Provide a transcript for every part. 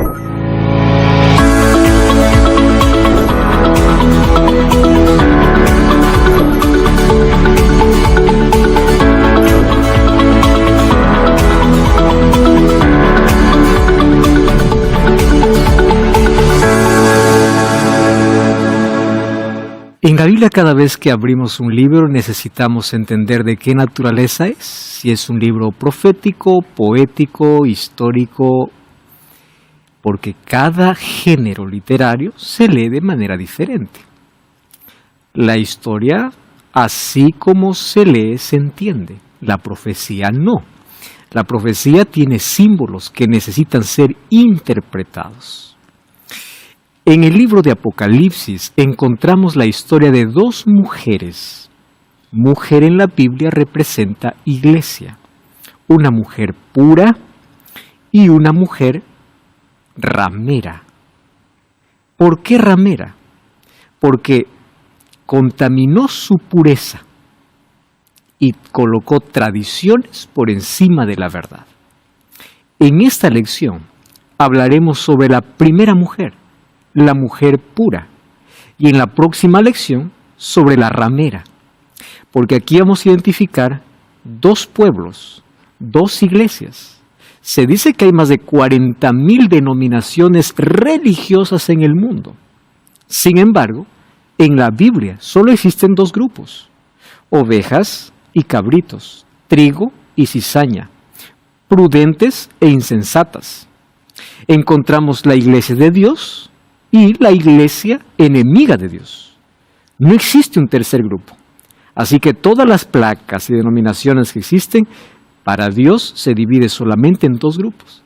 En la Biblia, cada vez que abrimos un libro necesitamos entender de qué naturaleza es, si es un libro profético, poético, histórico, porque cada género literario se lee de manera diferente. La historia, así como se lee, se entiende. La profecía no. La profecía tiene símbolos que necesitan ser interpretados. En el libro de Apocalipsis encontramos la historia de dos mujeres. Mujer en la Biblia representa iglesia. Una mujer pura y una mujer ramera. ¿Por qué ramera? Porque contaminó su pureza y colocó tradiciones por encima de la verdad. En esta lección hablaremos sobre la primera mujer, la mujer pura, y en la próxima lección sobre la ramera, porque aquí vamos a identificar dos pueblos, dos iglesias. Se dice que hay más de 40,000 denominaciones religiosas en el mundo. Sin embargo, en la Biblia solo existen dos grupos: ovejas y cabritos, trigo y cizaña, prudentes e insensatas. Encontramos la iglesia de Dios y la iglesia enemiga de Dios. No existe un tercer grupo. Así que todas las placas y denominaciones que existen, para Dios se divide solamente en dos grupos.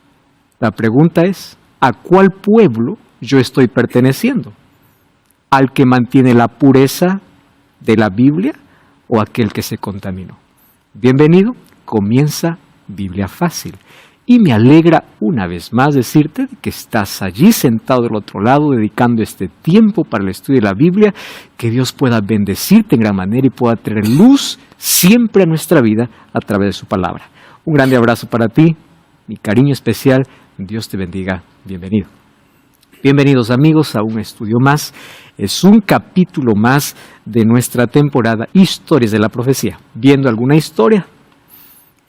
La pregunta es, ¿a cuál pueblo yo estoy perteneciendo? ¿Al que mantiene la pureza de la Biblia o aquel que se contaminó? Bienvenido, comienza Biblia Fácil. Y me alegra una vez más decirte que estás allí sentado del otro lado dedicando este tiempo para el estudio de la Biblia, que Dios pueda bendecirte en gran manera y pueda traer luz siempre a nuestra vida a través de su palabra. Un grande abrazo para ti, mi cariño especial, Dios te bendiga, bienvenido. Bienvenidos amigos a un estudio más, es un capítulo más de nuestra temporada Historias de la Profecía, viendo alguna historia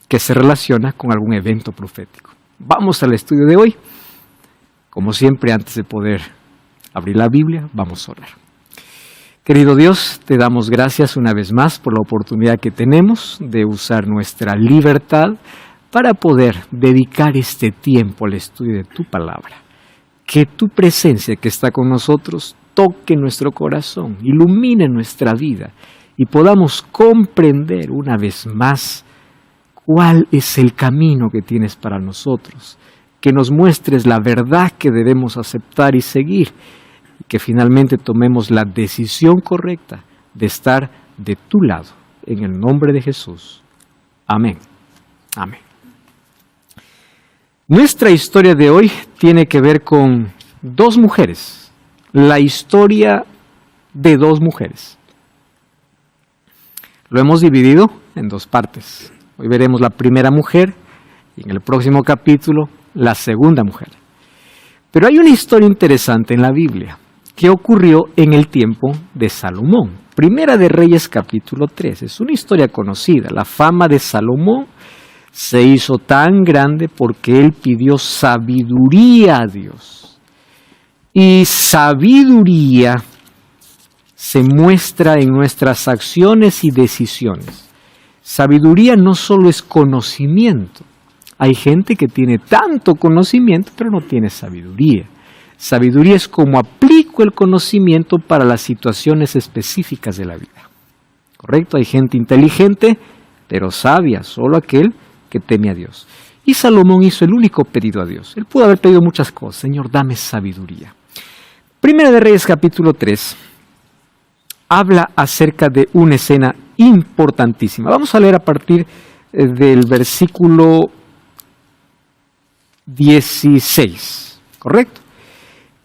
que se relaciona con algún evento profético. Vamos al estudio de hoy. Como siempre, antes de poder abrir la Biblia, vamos a orar. Querido Dios, te damos gracias una vez más por la oportunidad que tenemos de usar nuestra libertad para poder dedicar este tiempo al estudio de tu palabra. Que tu presencia que está con nosotros toque nuestro corazón, ilumine nuestra vida y podamos comprender una vez más ¿cuál es el camino que tienes para nosotros? Que nos muestres la verdad que debemos aceptar y seguir, y que finalmente tomemos la decisión correcta de estar de tu lado. En el nombre de Jesús. Amén. Amén. Nuestra historia de hoy tiene que ver con dos mujeres. La historia de dos mujeres. Lo hemos dividido en dos partes. Hoy veremos la primera mujer y en el próximo capítulo la segunda mujer. Pero hay una historia interesante en la Biblia que ocurrió en el tiempo de Salomón. Primera de Reyes capítulo 3. Es una historia conocida. La fama de Salomón se hizo tan grande porque él pidió sabiduría a Dios. Y sabiduría se muestra en nuestras acciones y decisiones. Sabiduría no solo es conocimiento. Hay gente que tiene tanto conocimiento, pero no tiene sabiduría. Sabiduría es cómo aplico el conocimiento para las situaciones específicas de la vida. ¿Correcto? Hay gente inteligente, pero sabia, solo aquel que teme a Dios. Y Salomón hizo el único pedido a Dios. Él pudo haber pedido muchas cosas. Señor, dame sabiduría. Primera de Reyes capítulo 3 habla acerca de una escena importantísima. Vamos a leer a partir del versículo 16, ¿correcto?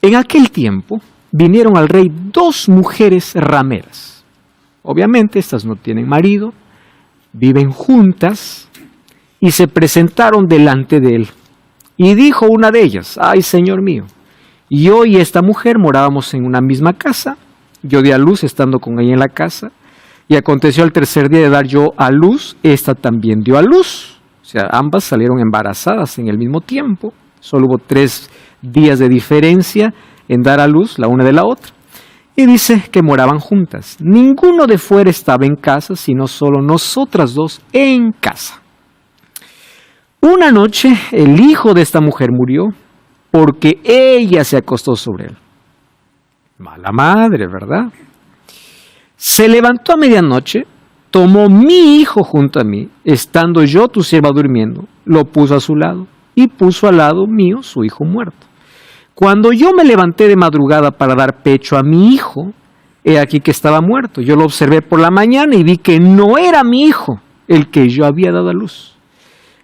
En aquel tiempo vinieron al rey dos mujeres rameras. Obviamente estas no tienen marido, viven juntas y se presentaron delante de él. Y dijo una de ellas, ay, Señor mío, yo y esta mujer morábamos en una misma casa, yo di a luz estando con ella en la casa, y aconteció al tercer día de dar yo a luz, esta también dio a luz. O sea, ambas salieron embarazadas en el mismo tiempo, solo hubo 3 días de diferencia en dar a luz la una de la otra. Y dice que moraban juntas. Ninguno de fuera estaba en casa, sino solo nosotras dos en casa. Una noche el hijo de esta mujer murió porque ella se acostó sobre él. Mala madre, ¿verdad? Se levantó a medianoche, tomó mi hijo junto a mí, estando yo, tu sierva, durmiendo, lo puso a su lado y puso al lado mío su hijo muerto. Cuando yo me levanté de madrugada para dar pecho a mi hijo, he aquí que estaba muerto. Yo lo observé por la mañana y vi que no era mi hijo el que yo había dado a luz.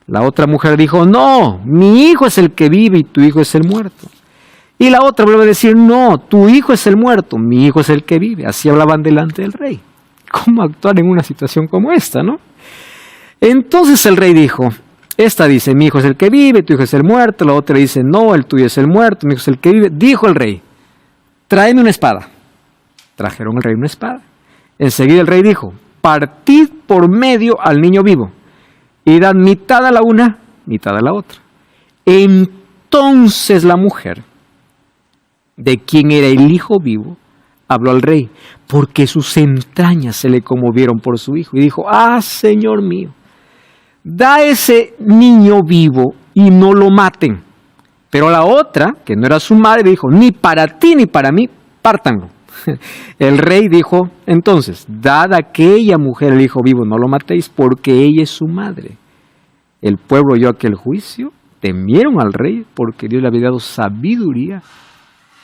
La otra mujer dijo, no, mi hijo es el que vive y tu hijo es el muerto. Y la otra vuelve a decir, no, tu hijo es el muerto, mi hijo es el que vive. Así hablaban delante del rey. ¿Cómo actuar en una situación como esta, no? Entonces el rey dijo, esta dice, mi hijo es el que vive, tu hijo es el muerto. La otra dice, no, el tuyo es el muerto, mi hijo es el que vive. Dijo el rey, tráeme una espada. Trajeron al rey una espada. Enseguida el rey dijo, partid por medio al niño vivo y dad mitad a la una, mitad a la otra. Entonces la mujer, de quien era el hijo vivo, habló al rey, porque sus entrañas se le conmovieron por su hijo, y dijo, ah, Señor mío, da ese niño vivo y no lo maten. Pero la otra, que no era su madre, dijo, ni para ti ni para mí, pártanlo. El rey dijo, entonces, dad a aquella mujer el hijo vivo, no lo matéis, porque ella es su madre. El pueblo oyó aquel juicio, temieron al rey, porque Dios le había dado sabiduría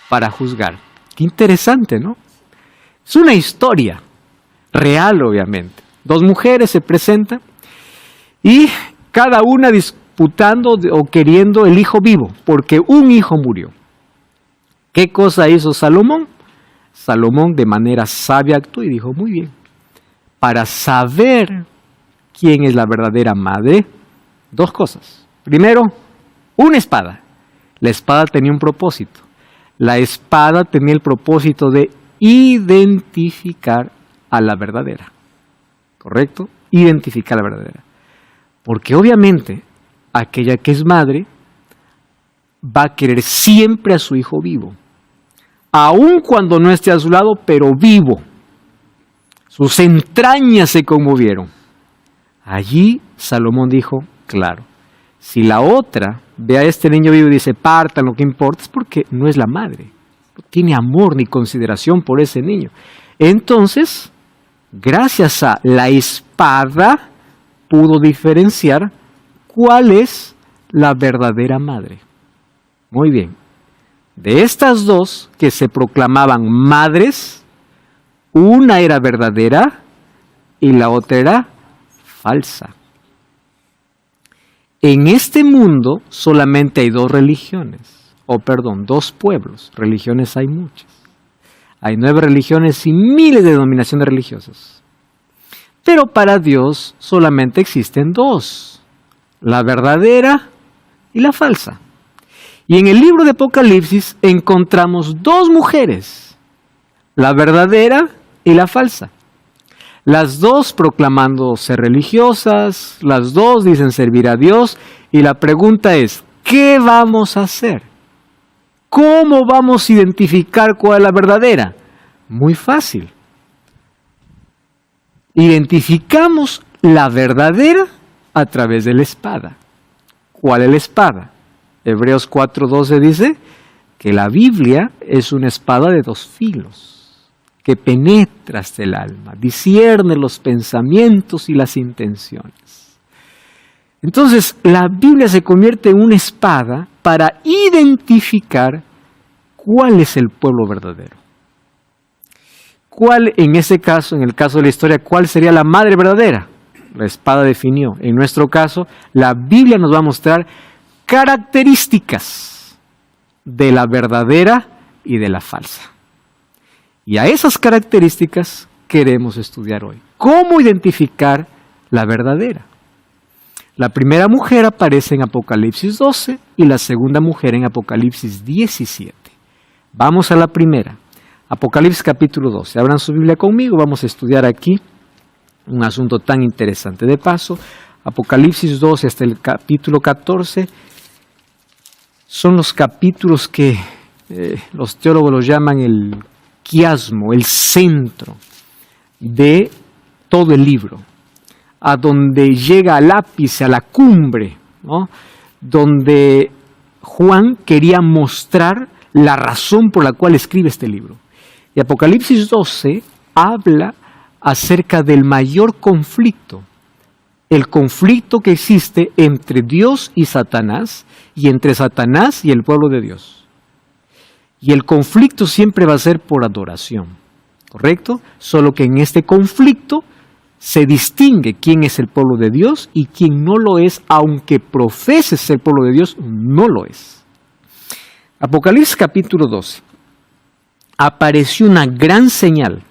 para juzgar. Qué interesante, ¿no? Es una historia real, obviamente. 2 mujeres se presentan y cada una disputando o queriendo el hijo vivo, porque un hijo murió. ¿Qué cosa hizo Salomón? Salomón de manera sabia actuó y dijo, muy bien, para saber quién es la verdadera madre, 2 cosas. Primero, una espada. La espada tenía un propósito. La espada tenía el propósito de identificar a la verdadera. ¿Correcto? Identificar a la verdadera. Porque obviamente aquella que es madre va a querer siempre a su hijo vivo. Aun cuando no esté a su lado, pero vivo. Sus entrañas se conmovieron. Allí Salomón dijo, claro, si la otra ve a este niño vivo y dice, partan, lo que importa, es porque no es la madre. No tiene amor ni consideración por ese niño. Entonces, gracias a la espada, pudo diferenciar cuál es la verdadera madre. Muy bien. De estas 2 que se proclamaban madres, una era verdadera y la otra era falsa. En este mundo solamente hay 2 religiones, 2 pueblos. Religiones hay muchas. Hay 9 religiones y miles de denominaciones religiosas. Pero para Dios solamente existen 2, la verdadera y la falsa. Y en el libro de Apocalipsis encontramos 2 mujeres, la verdadera y la falsa. Las 2 proclamando ser religiosas, las 2 dicen servir a Dios, y la pregunta es, ¿qué vamos a hacer? ¿Cómo vamos a identificar cuál es la verdadera? Muy fácil. Identificamos la verdadera a través de la espada. ¿Cuál es la espada? Hebreos 4:12 dice que la Biblia es una espada de 2 filos, que penetra hasta el alma, discierne los pensamientos y las intenciones. Entonces, la Biblia se convierte en una espada para identificar cuál es el pueblo verdadero. ¿Cuál, en ese caso, en el caso de la historia, cuál sería la madre verdadera? La espada definió. En nuestro caso, la Biblia nos va a mostrar características de la verdadera y de la falsa. Y a esas características queremos estudiar hoy. ¿Cómo identificar la verdadera? La primera mujer aparece en Apocalipsis 12 y la segunda mujer en Apocalipsis 17. Vamos a la primera. Apocalipsis capítulo 12. Abran su Biblia conmigo, vamos a estudiar aquí un asunto tan interesante. De paso, Apocalipsis 12 hasta el capítulo 14 son los capítulos que los teólogos los llaman el quiasmo, el centro de todo el libro, a donde llega al ápice, a la cumbre, ¿no? Donde Juan quería mostrar la razón por la cual escribe este libro. Y Apocalipsis 12 habla acerca del mayor conflicto, el conflicto que existe entre Dios y Satanás, y entre Satanás y el pueblo de Dios. Y el conflicto siempre va a ser por adoración, ¿correcto? Solo que en este conflicto se distingue quién es el pueblo de Dios y quién no lo es, aunque profese ser pueblo de Dios, no lo es. Apocalipsis capítulo 12. Apareció una gran señal,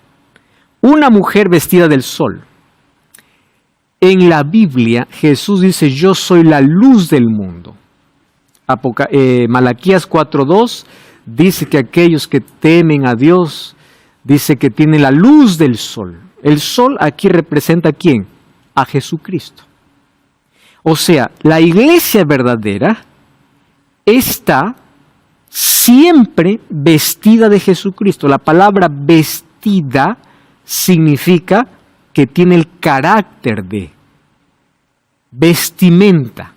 una mujer vestida del sol. En la Biblia, Jesús dice, yo soy la luz del mundo. Malaquías 4:2 dice que aquellos que temen a Dios, dice que tienen la luz del sol. El sol aquí representa ¿a quién? A Jesucristo. O sea, la iglesia verdadera está siempre vestida de Jesucristo. La palabra vestida significa que tiene el carácter de vestimenta,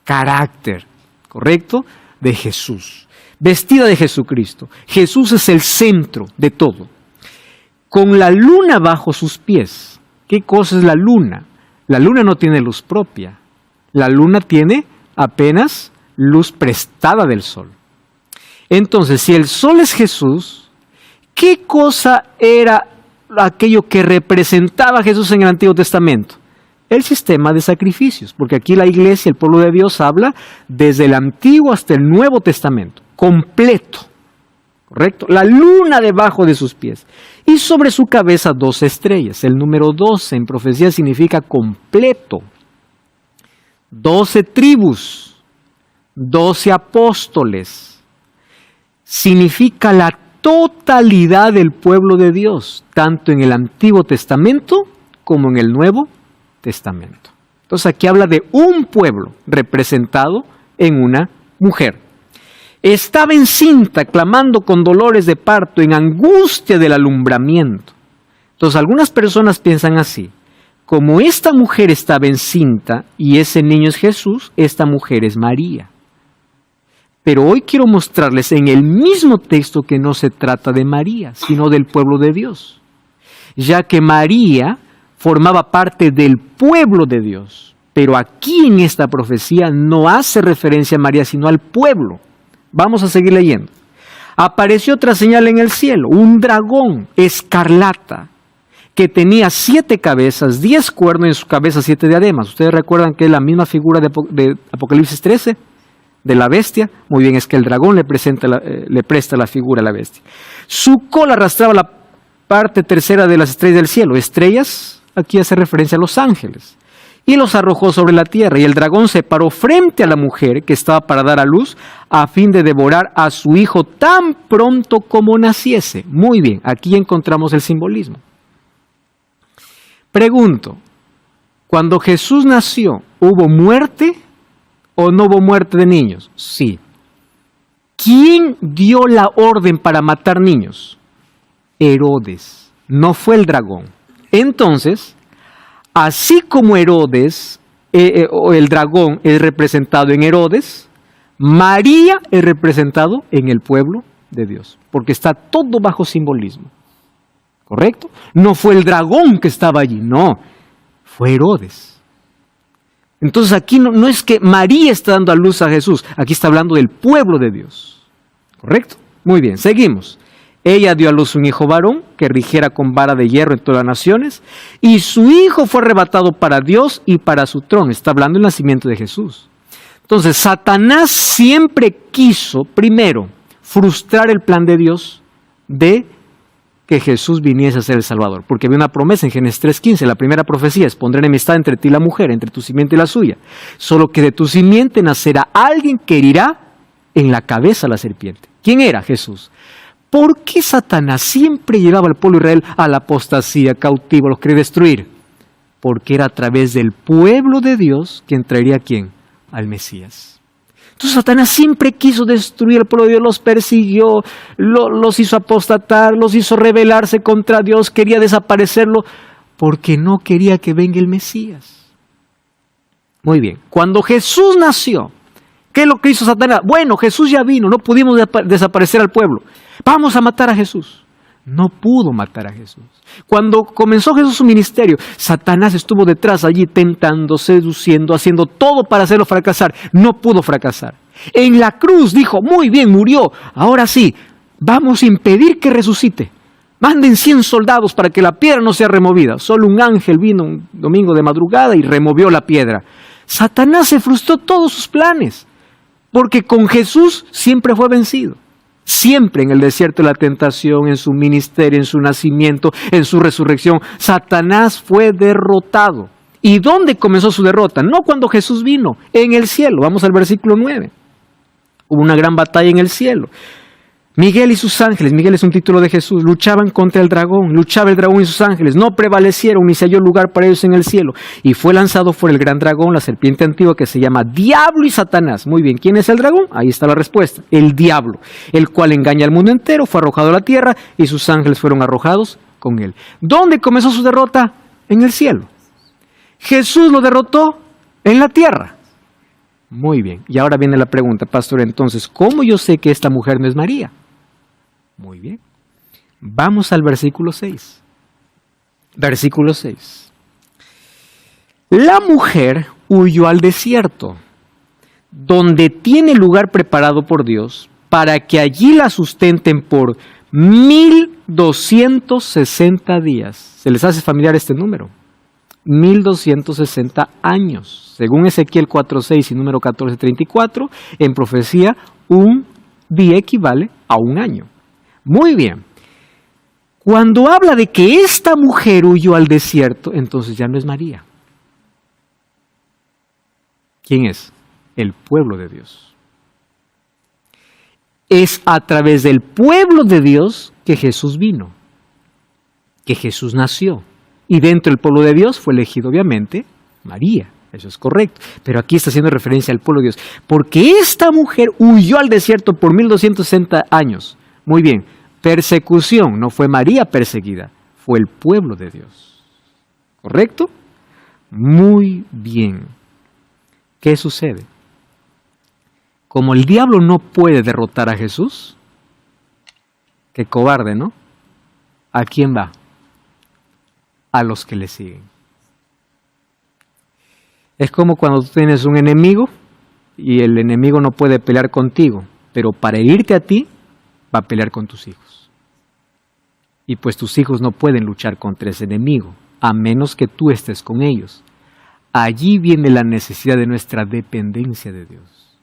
carácter, ¿correcto? De Jesús. Vestida de Jesucristo. Jesús es el centro de todo. Con la luna bajo sus pies. ¿Qué cosa es la luna? La luna no tiene luz propia. La luna tiene apenas luz prestada del sol. Entonces, si el sol es Jesús, ¿qué cosa era aquello que representaba a Jesús en el Antiguo Testamento? El sistema de sacrificios, porque aquí la iglesia, el pueblo de Dios, habla desde el Antiguo hasta el Nuevo Testamento, completo, ¿correcto? La luna debajo de sus pies y sobre su cabeza 12 estrellas. El número 12 en profecía significa completo. 12 tribus, 12 apóstoles. Significa la totalidad del pueblo de Dios, tanto en el Antiguo Testamento como en el Nuevo Testamento. Entonces aquí habla de un pueblo representado en una mujer. Estaba encinta, clamando con dolores de parto, en angustia del alumbramiento. Entonces algunas personas piensan así: como esta mujer estaba encinta y ese niño es Jesús, esta mujer es María. Pero hoy quiero mostrarles en el mismo texto que no se trata de María, sino del pueblo de Dios, ya que María formaba parte del pueblo de Dios. Pero aquí en esta profecía no hace referencia a María, sino al pueblo. Vamos a seguir leyendo. Apareció otra señal en el cielo, un dragón escarlata, que tenía 7 cabezas, 10 cuernos y en su cabeza 7 diademas. ¿Ustedes recuerdan que es la misma figura de Apocalipsis 13? De la bestia. Muy bien, es que el dragón le presta la figura a la bestia. Su cola arrastraba la parte tercera de las estrellas del cielo. Estrellas, aquí hace referencia a los ángeles. Y los arrojó sobre la tierra. Y el dragón se paró frente a la mujer que estaba para dar a luz, a fin de devorar a su hijo tan pronto como naciese. Muy bien, aquí encontramos el simbolismo. Pregunto, cuando Jesús nació, ¿hubo muerte o no hubo muerte de niños? Sí. ¿Quién dio la orden para matar niños? Herodes, no fue el dragón. Entonces, así como Herodes, o el dragón es representado en Herodes, María es representado en el pueblo de Dios, porque está todo bajo simbolismo. ¿Correcto? No fue el dragón que estaba allí, no, fue Herodes. Entonces aquí no es que María está dando a luz a Jesús, aquí está hablando del pueblo de Dios. ¿Correcto? Muy bien, seguimos. Ella dio a luz un hijo varón que rigiera con vara de hierro en todas las naciones, y su hijo fue arrebatado para Dios y para su trono. Está hablando del nacimiento de Jesús. Entonces, Satanás siempre quiso, primero, frustrar el plan de Dios de que Jesús viniese a ser el Salvador, porque había una promesa en Génesis 3:15, la primera profecía es: pondré enemistad entre ti y la mujer, entre tu simiente y la suya, solo que de tu simiente nacerá alguien que herirá en la cabeza a la serpiente. ¿Quién era? Jesús. ¿Por qué Satanás siempre llevaba al pueblo de Israel a la apostasía, cautivo, los quería destruir? Porque era a través del pueblo de Dios quien traería ¿a quién? Al Mesías. Entonces Satanás siempre quiso destruir al pueblo de Dios, los persiguió, los hizo apostatar, los hizo rebelarse contra Dios, quería desaparecerlo, porque no quería que venga el Mesías. Muy bien, cuando Jesús nació, ¿qué es lo que hizo Satanás? Bueno, Jesús ya vino, no pudimos desaparecer al pueblo, vamos a matar a Jesús. No pudo matar a Jesús. Cuando comenzó Jesús su ministerio, Satanás estuvo detrás allí tentando, seduciendo, haciendo todo para hacerlo fracasar. No pudo fracasar. En la cruz dijo: muy bien, murió. Ahora sí, vamos a impedir que resucite. Manden 100 soldados para que la piedra no sea removida. Solo un ángel vino un domingo de madrugada y removió la piedra. Satanás se frustró todos sus planes, porque con Jesús siempre fue vencido. Siempre en el desierto de la tentación, en su ministerio, en su nacimiento, en su resurrección, Satanás fue derrotado. ¿Y dónde comenzó su derrota? No cuando Jesús vino, en el cielo. Vamos al versículo 9. Hubo una gran batalla en el cielo. Miguel y sus ángeles, Miguel es un título de Jesús, luchaban contra el dragón, luchaba el dragón y sus ángeles, no prevalecieron ni se halló lugar para ellos en el cielo. Y fue lanzado fuera el gran dragón, la serpiente antigua que se llama Diablo y Satanás. Muy bien, ¿quién es el dragón? Ahí está la respuesta, el diablo, el cual engaña al mundo entero, fue arrojado a la tierra y sus ángeles fueron arrojados con él. ¿Dónde comenzó su derrota? En el cielo. Jesús lo derrotó en la tierra. Muy bien, y ahora viene la pregunta, pastor, entonces, ¿cómo yo sé que esta mujer no es María? Muy bien. Vamos al versículo 6. Versículo 6. La mujer huyó al desierto, donde tiene lugar preparado por Dios, para que allí la sustenten por 1260 días. ¿Se les hace familiar este número? 1260 años. Según Ezequiel 4:6 y número 14:34, en profecía, un día equivale a un año. Muy bien. Cuando habla de que esta mujer huyó al desierto, entonces ya no es María. ¿Quién es? El pueblo de Dios. Es a través del pueblo de Dios que Jesús vino, que Jesús nació. Y dentro del pueblo de Dios fue elegido, obviamente, María. Eso es correcto. Pero aquí está haciendo referencia al pueblo de Dios. Porque esta mujer huyó al desierto por 1260 años. Muy bien. Persecución, no fue María perseguida, fue el pueblo de Dios. ¿Correcto? Muy bien. ¿Qué sucede? Como el diablo no puede derrotar a Jesús, qué cobarde, ¿no? ¿A quién va? A los que le siguen. Es como cuando tú tienes un enemigo y el enemigo no puede pelear contigo, pero para herirte a ti, va a pelear con tus hijos. Y pues tus hijos no pueden luchar contra ese enemigo, a menos que tú estés con ellos. Allí viene la necesidad de nuestra dependencia de Dios.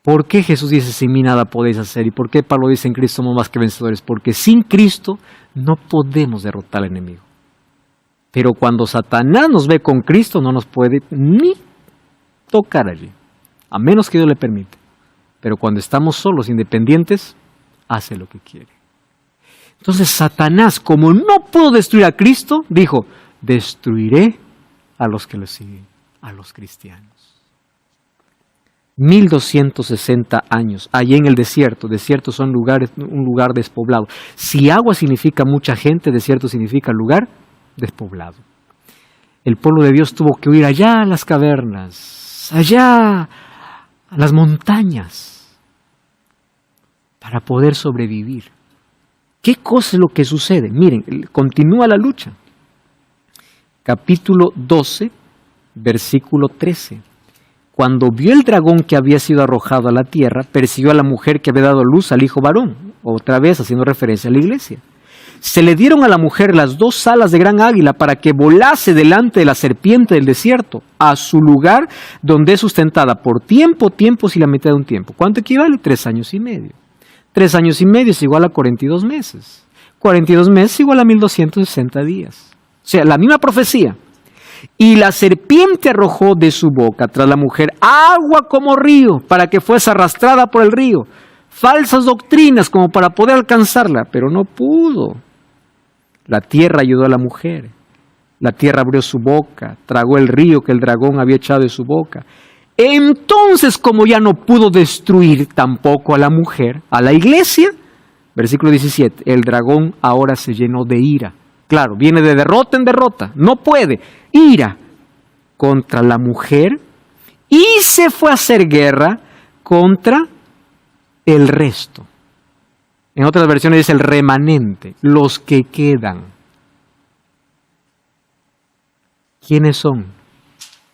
¿Por qué Jesús dice, sin mí nada podéis hacer? ¿Y por qué Pablo dice, en Cristo somos más que vencedores? Porque sin Cristo no podemos derrotar al enemigo. Pero cuando Satanás nos ve con Cristo, no nos puede ni tocar allí, a menos que Dios le permita. Pero cuando estamos solos, independientes, hace lo que quiere. Entonces Satanás, como no pudo destruir a Cristo, dijo, destruiré a los que le siguen, a los cristianos. 1260 años, allí en el desierto. Desiertos son un lugar despoblado. Si agua significa mucha gente, desierto significa lugar despoblado. El pueblo de Dios tuvo que huir allá a las cavernas, allá a las montañas, para poder sobrevivir. ¿Qué cosa es lo que sucede? Miren, continúa la lucha. Capítulo 12, versículo 13. Cuando vio el dragón que había sido arrojado a la tierra, persiguió a la mujer que había dado luz al hijo varón, otra vez haciendo referencia a la iglesia. Se le dieron a la mujer las 2 alas de gran águila para que volase delante de la serpiente del desierto, a su lugar donde es sustentada por tiempos y la mitad de un tiempo. ¿Cuánto equivale? 3 años y medio. 3 años y medio es igual a 42 meses. 42 meses igual a 1260 días. O sea, la misma profecía. Y la serpiente arrojó de su boca tras la mujer agua como río para que fuese arrastrada por el río. Falsas doctrinas como para poder alcanzarla, pero no pudo. La tierra ayudó a la mujer. La tierra abrió su boca, tragó el río que el dragón había echado de su boca. Entonces, como ya no pudo destruir tampoco a la mujer, a la iglesia, versículo 17, el dragón ahora se llenó de ira. Claro, viene de derrota en derrota, no puede. Ira contra la mujer y se fue a hacer guerra contra el resto. En otras versiones dice el remanente, los que quedan. ¿Quiénes son?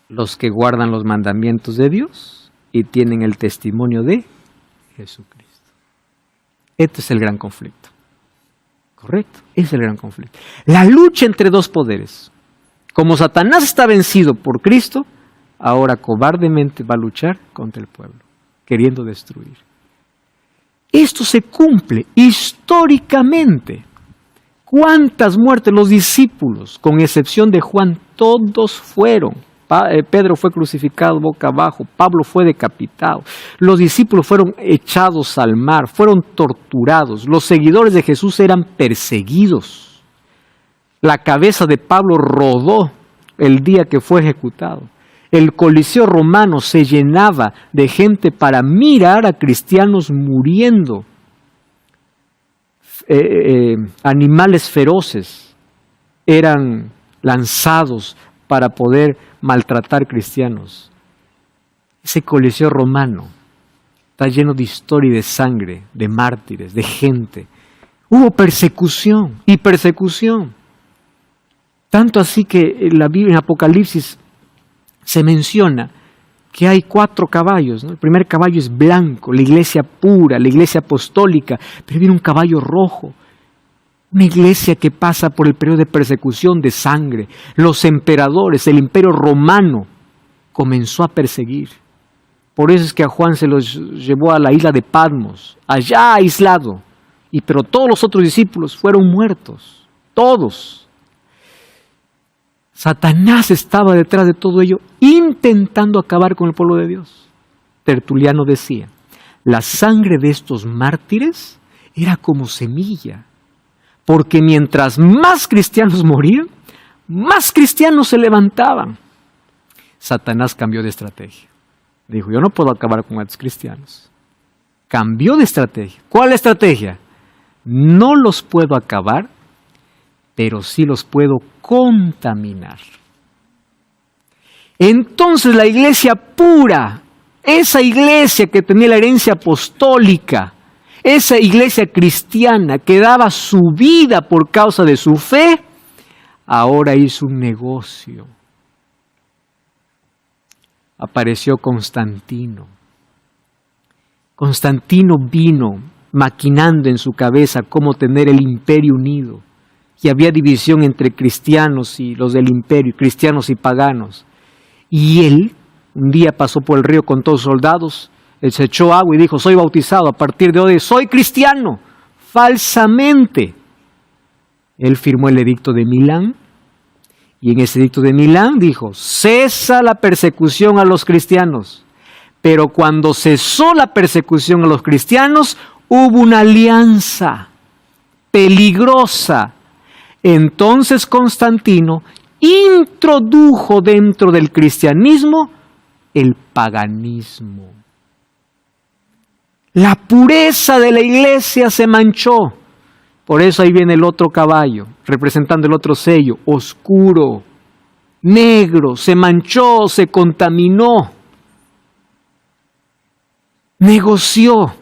Los que guardan los mandamientos de Dios y tienen el testimonio de Jesucristo. Este es el gran conflicto. ¿Correcto? Es el gran conflicto. La lucha entre dos poderes. Como Satanás está vencido por Cristo, ahora cobardemente va a luchar contra el pueblo, queriendo destruir. Esto se cumple históricamente. ¿Cuántas muertes? Los discípulos, con excepción de Juan, todos fueron. Pedro fue crucificado boca abajo, Pablo fue decapitado, los discípulos fueron echados al mar, fueron torturados, los seguidores de Jesús eran perseguidos. La cabeza de Pablo rodó el día que fue ejecutado. El Coliseo romano se llenaba de gente para mirar a cristianos muriendo. Animales feroces eran lanzados para poder maltratar cristianos. Ese Coliseo romano está lleno de historia y de sangre, de mártires, de gente. Hubo persecución y persecución. Tanto así que en la Biblia, en Apocalipsis, se menciona que hay 4 caballos, ¿no? El primer caballo es blanco, la iglesia pura, la iglesia apostólica, pero viene un caballo rojo. Una iglesia que pasa por el periodo de persecución, de sangre. Los emperadores, el imperio romano comenzó a perseguir. Por eso es que a Juan se los llevó a la isla de Patmos, allá aislado. Pero todos los otros discípulos fueron muertos, todos. Satanás estaba detrás de todo ello, intentando acabar con el pueblo de Dios. Tertuliano decía, la sangre de estos mártires era como semilla. Porque mientras más cristianos morían, más cristianos se levantaban. Satanás cambió de estrategia. Dijo, yo no puedo acabar con estos cristianos. Cambió de estrategia. ¿Cuál estrategia? No los puedo acabar, pero sí los puedo contaminar. Entonces la iglesia pura, esa iglesia que tenía la herencia apostólica, esa iglesia cristiana que daba su vida por causa de su fe, ahora hizo un negocio. Apareció Constantino. Constantino vino maquinando en su cabeza cómo tener el imperio unido. Y había división entre cristianos y los del imperio, cristianos y paganos. Y él, un día pasó por el río con todos los soldados, él se echó agua y dijo, soy bautizado, a partir de hoy soy cristiano, falsamente. Él firmó el edicto de Milán, y en ese edicto de Milán dijo, cesa la persecución a los cristianos. Pero cuando cesó la persecución a los cristianos, hubo una alianza peligrosa. Entonces Constantino introdujo dentro del cristianismo el paganismo. La pureza de la iglesia se manchó. Por eso ahí viene el otro caballo, representando el otro sello, oscuro, negro, se manchó, se contaminó, negoció.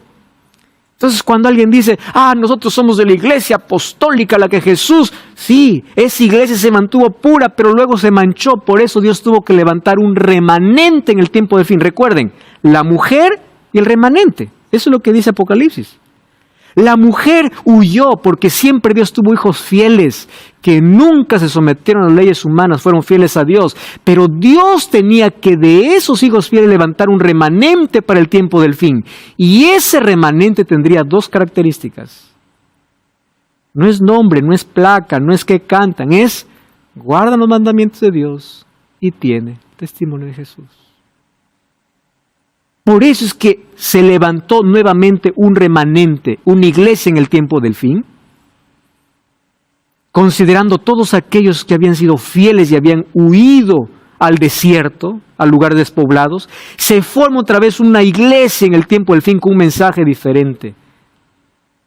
Entonces cuando alguien dice, nosotros somos de la iglesia apostólica, la que Jesús, sí, esa iglesia se mantuvo pura, pero luego se manchó, por eso Dios tuvo que levantar un remanente en el tiempo del fin. Recuerden, la mujer y el remanente, eso es lo que dice Apocalipsis. La mujer huyó porque siempre Dios tuvo hijos fieles, que nunca se sometieron a las leyes humanas, fueron fieles a Dios. Pero Dios tenía que de esos hijos fieles levantar un remanente para el tiempo del fin. Y ese remanente tendría 2 características. No es nombre, no es placa, no es que cantan, es guardan los mandamientos de Dios y tiene testimonio de Jesús. Por eso es que se levantó nuevamente un remanente, una iglesia en el tiempo del fin, considerando todos aquellos que habían sido fieles y habían huido al desierto, a lugares despoblados. Se forma otra vez una iglesia en el tiempo del fin con un mensaje diferente,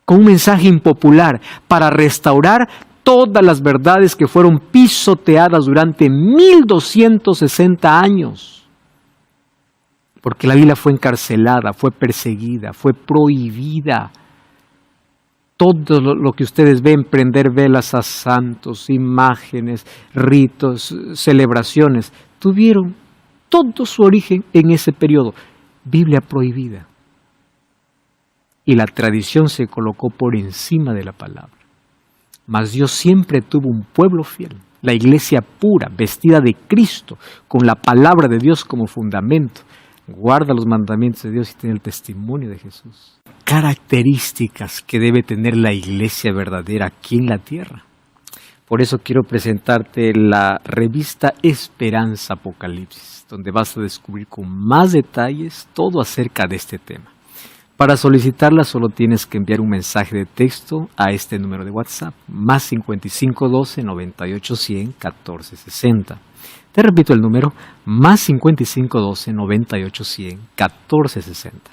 con un mensaje impopular, para restaurar todas las verdades que fueron pisoteadas durante 1260 años. Porque la Biblia fue encarcelada, fue perseguida, fue prohibida. Todo lo que ustedes ven, prender velas a santos, imágenes, ritos, celebraciones, tuvieron todo su origen en ese periodo. Biblia prohibida. Y la tradición se colocó por encima de la palabra. Mas Dios siempre tuvo un pueblo fiel, la iglesia pura, vestida de Cristo, con la palabra de Dios como fundamento. Guarda los mandamientos de Dios y tiene el testimonio de Jesús. Características que debe tener la iglesia verdadera aquí en la tierra. Por eso quiero presentarte la revista Esperanza Apocalipsis, donde vas a descubrir con más detalles todo acerca de este tema. Para solicitarla solo tienes que enviar un mensaje de texto a este número de WhatsApp, más 5512 98 100 14 60. Te repito el número, más 5512 98 100 14 60.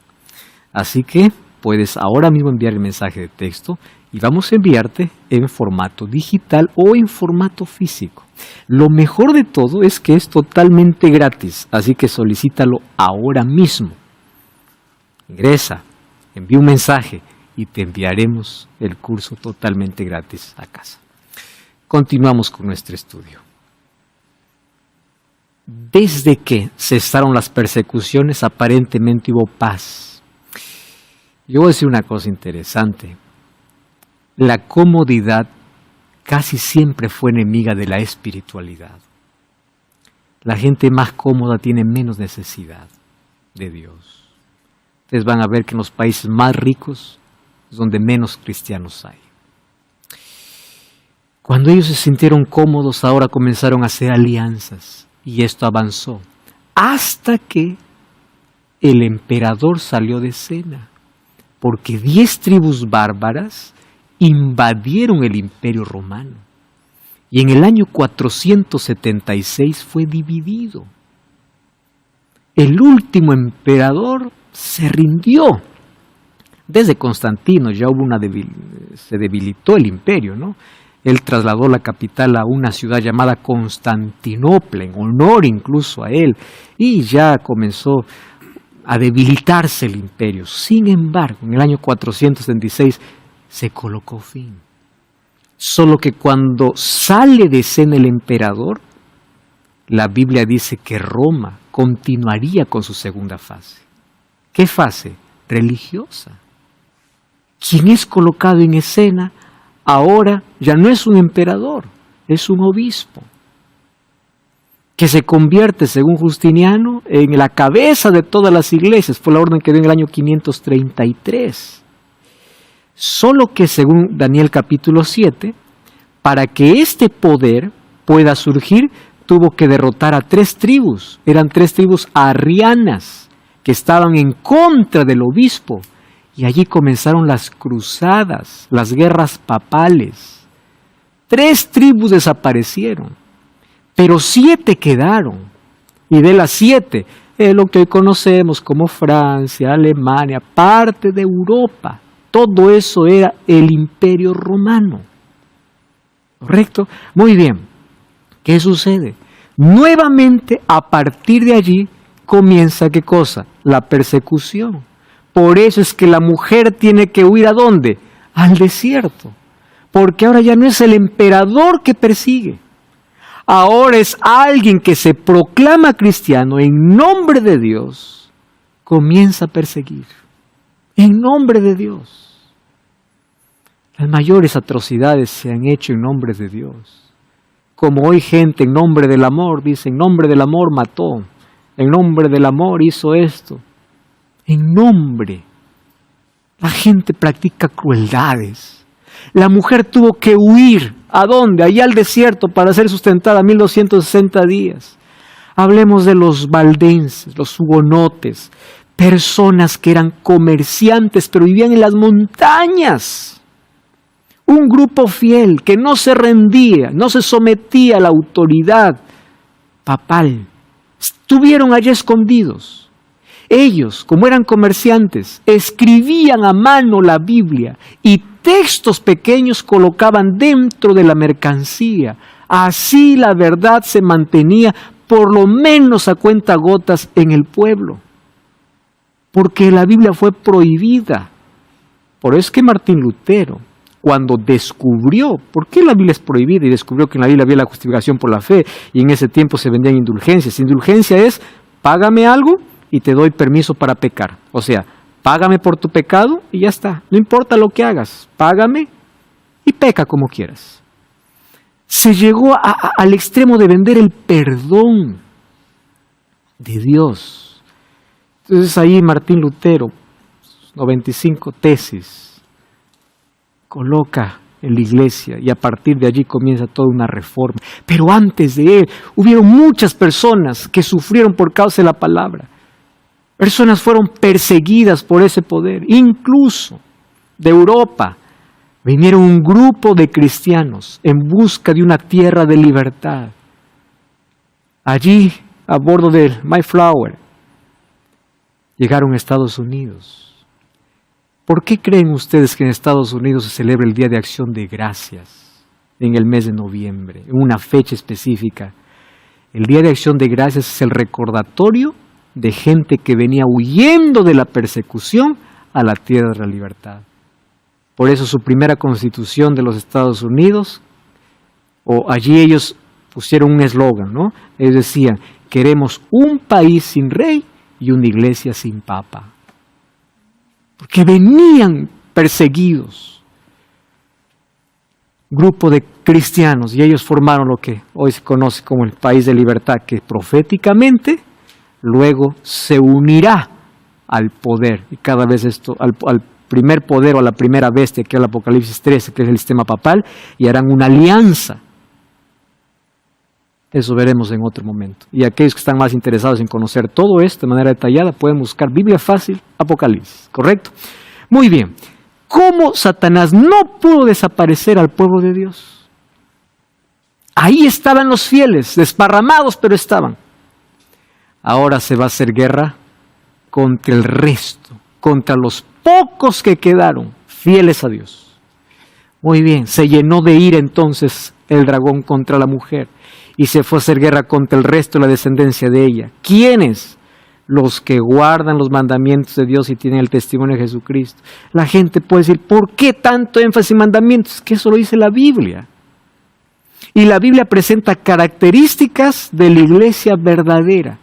Así que puedes ahora mismo enviar el mensaje de texto y vamos a enviarte en formato digital o en formato físico. Lo mejor de todo es que es totalmente gratis, así que solicítalo ahora mismo. Ingresa, envía un mensaje y te enviaremos el curso totalmente gratis a casa. Continuamos con nuestro estudio. Desde que cesaron las persecuciones, aparentemente hubo paz. Yo voy a decir una cosa interesante. La comodidad casi siempre fue enemiga de la espiritualidad. La gente más cómoda tiene menos necesidad de Dios. Ustedes van a ver que en los países más ricos es donde menos cristianos hay. Cuando ellos se sintieron cómodos, ahora comenzaron a hacer alianzas. Y esto avanzó hasta que el emperador salió de escena, porque 10 tribus bárbaras invadieron el imperio romano. Y en el año 476 fue dividido. El último emperador se rindió. Desde Constantino ya hubo se debilitó el imperio, ¿no? Él trasladó la capital a una ciudad llamada Constantinopla, en honor incluso a él, y ya comenzó a debilitarse el imperio. Sin embargo, en el año 476 se colocó fin. Solo que cuando sale de escena el emperador, la Biblia dice que Roma continuaría con su segunda fase. ¿Qué fase? Religiosa. Quien es colocado en escena ahora ya no es un emperador, es un obispo, que se convierte, según Justiniano, en la cabeza de todas las iglesias. Fue la orden que dio en el año 533. Solo que, según Daniel capítulo 7, para que este poder pueda surgir, tuvo que derrotar a 3 tribus. Eran 3 tribus arrianas que estaban en contra del obispo. Y allí comenzaron las cruzadas, las guerras papales. 3 tribus desaparecieron, pero 7 quedaron. Y de las 7, lo que hoy conocemos como Francia, Alemania, parte de Europa, todo eso era el imperio romano. ¿Correcto? Muy bien. ¿Qué sucede? Nuevamente, a partir de allí, comienza, ¿qué cosa? La persecución. Por eso es que la mujer tiene que huir ¿a dónde? Al desierto. Porque ahora ya no es el emperador que persigue. Ahora es alguien que se proclama cristiano en nombre de Dios, comienza a perseguir. En nombre de Dios. Las mayores atrocidades se han hecho en nombre de Dios. Como hoy gente en nombre del amor dice, en nombre del amor mató, en nombre del amor hizo esto. En nombre. La gente practica crueldades. La mujer tuvo que huir. ¿A dónde? Allá al desierto para ser sustentada 1260 días. Hablemos de los valdenses, los hugonotes, personas que eran comerciantes pero vivían en las montañas. Un grupo fiel que no se rendía, no se sometía a la autoridad papal. Estuvieron allí escondidos. Ellos, como eran comerciantes, escribían a mano la Biblia y textos pequeños colocaban dentro de la mercancía. Así la verdad se mantenía por lo menos a cuentagotas en el pueblo. Porque la Biblia fue prohibida. Por eso es que Martín Lutero, cuando descubrió por qué la Biblia es prohibida y descubrió que en la Biblia había la justificación por la fe y en ese tiempo se vendían indulgencias. Indulgencia es, págame algo y te doy permiso para pecar. O sea, págame por tu pecado y ya está. No importa lo que hagas, págame y peca como quieras. Se llegó al extremo de vender el perdón de Dios. Entonces ahí Martín Lutero, 95 tesis, coloca en la iglesia y a partir de allí comienza toda una reforma. Pero antes de él hubieron muchas personas que sufrieron por causa de la palabra. Personas fueron perseguidas por ese poder. Incluso de Europa vinieron un grupo de cristianos en busca de una tierra de libertad. Allí, a bordo del Mayflower, llegaron a Estados Unidos. ¿Por qué creen ustedes que en Estados Unidos se celebra el Día de Acción de Gracias en el mes de noviembre, en una fecha específica? El Día de Acción de Gracias es el recordatorio de gente que venía huyendo de la persecución a la tierra de la libertad. Por eso su primera constitución de los Estados Unidos, o allí ellos pusieron un eslogan, ¿no? Ellos decían, queremos un país sin rey y una iglesia sin papa. Porque venían perseguidos. Grupo de cristianos y ellos formaron lo que hoy se conoce como el país de libertad, que proféticamente luego se unirá al poder. Y cada vez esto, al primer poder o a la primera bestia, que es el Apocalipsis 13, que es el sistema papal, y harán una alianza. Eso veremos en otro momento. Y aquellos que están más interesados en conocer todo esto de manera detallada, pueden buscar Biblia Fácil, Apocalipsis, ¿correcto? Muy bien. ¿Cómo Satanás no pudo desaparecer al pueblo de Dios? Ahí estaban los fieles, desparramados, pero estaban. Ahora se va a hacer guerra contra el resto, contra los pocos que quedaron fieles a Dios. Muy bien, se llenó de ira entonces el dragón contra la mujer y se fue a hacer guerra contra el resto de la descendencia de ella. ¿Quiénes? Los que guardan los mandamientos de Dios y tienen el testimonio de Jesucristo. La gente puede decir, ¿por qué tanto énfasis en mandamientos? Que eso lo dice la Biblia. Y la Biblia presenta características de la iglesia verdadera.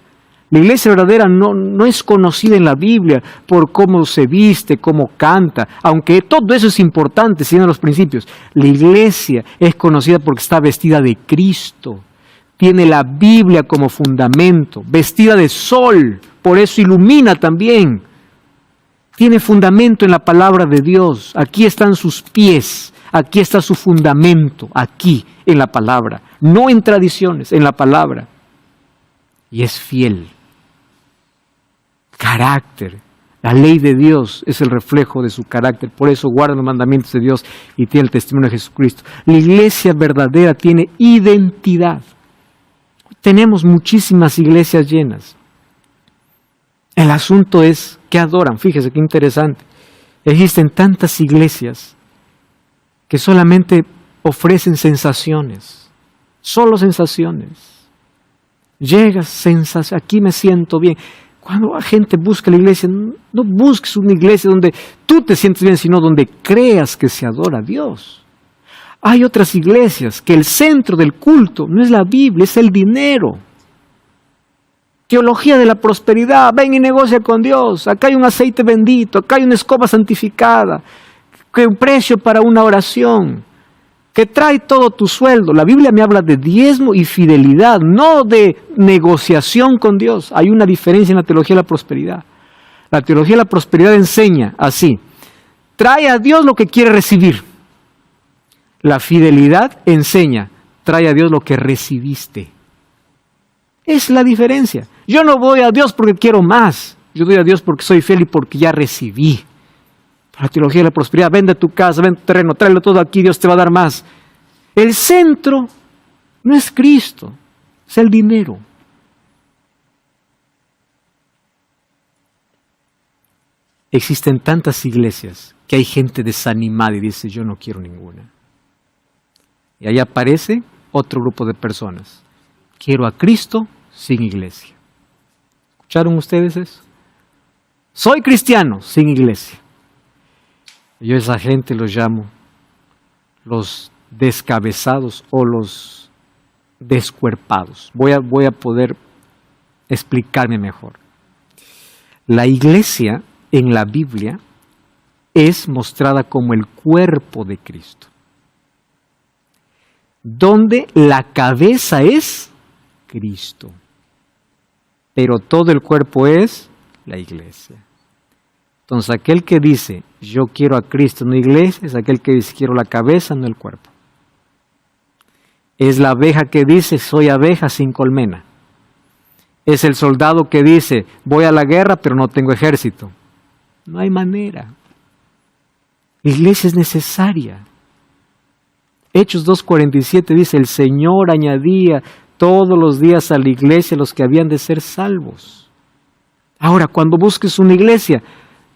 La iglesia verdadera no es conocida en la Biblia por cómo se viste, cómo canta, aunque todo eso es importante, siguiendo los principios. La iglesia es conocida porque está vestida de Cristo, tiene la Biblia como fundamento, vestida de sol, por eso ilumina también. Tiene fundamento en la palabra de Dios, aquí están sus pies, aquí está su fundamento, aquí en la palabra, no en tradiciones, en la palabra. Y es fiel. Carácter. La ley de Dios es el reflejo de su carácter. Por eso guarda los mandamientos de Dios y tiene el testimonio de Jesucristo. La iglesia verdadera tiene identidad. Tenemos muchísimas iglesias llenas. El asunto es que adoran. Fíjese qué interesante. Existen tantas iglesias que solamente ofrecen sensaciones. Solo sensaciones. Llegas, sensación, aquí me siento bien. Cuando la gente busca la iglesia, no busques una iglesia donde tú te sientes bien, sino donde creas que se adora a Dios. Hay otras iglesias que el centro del culto no es la Biblia, es el dinero. Teología de la prosperidad, ven y negocia con Dios. Acá hay un aceite bendito, acá hay una escoba santificada, que un precio para una oración, que trae todo tu sueldo. La Biblia me habla de diezmo y fidelidad, no de negociación con Dios. Hay una diferencia en la teología de la prosperidad. La teología de la prosperidad enseña así: trae a Dios lo que quiere recibir. La fidelidad enseña, trae a Dios lo que recibiste. Es la diferencia. Yo no voy a Dios porque quiero más. Yo doy a Dios porque soy fiel y porque ya recibí. La teología de la prosperidad, vende tu casa, vende tu terreno, tráelo todo aquí, Dios te va a dar más. El centro no es Cristo, es el dinero. Existen tantas iglesias que hay gente desanimada y dice, yo no quiero ninguna. Y ahí aparece otro grupo de personas. Quiero a Cristo sin iglesia. ¿Escucharon ustedes eso? Soy cristiano sin iglesia. Yo a esa gente los llamo los descabezados o los descuerpados. Voy a poder explicarme mejor. La iglesia en la Biblia es mostrada como el cuerpo de Cristo, donde la cabeza es Cristo, pero todo el cuerpo es la iglesia. Entonces aquel que dice, yo quiero a Cristo, no iglesia, es aquel que dice, quiero la cabeza, no el cuerpo. Es la abeja que dice, soy abeja sin colmena. Es el soldado que dice, voy a la guerra, pero no tengo ejército. No hay manera. La iglesia es necesaria. Hechos 2:47 dice, el Señor añadía todos los días a la iglesia los que habían de ser salvos. Ahora, cuando busques una iglesia,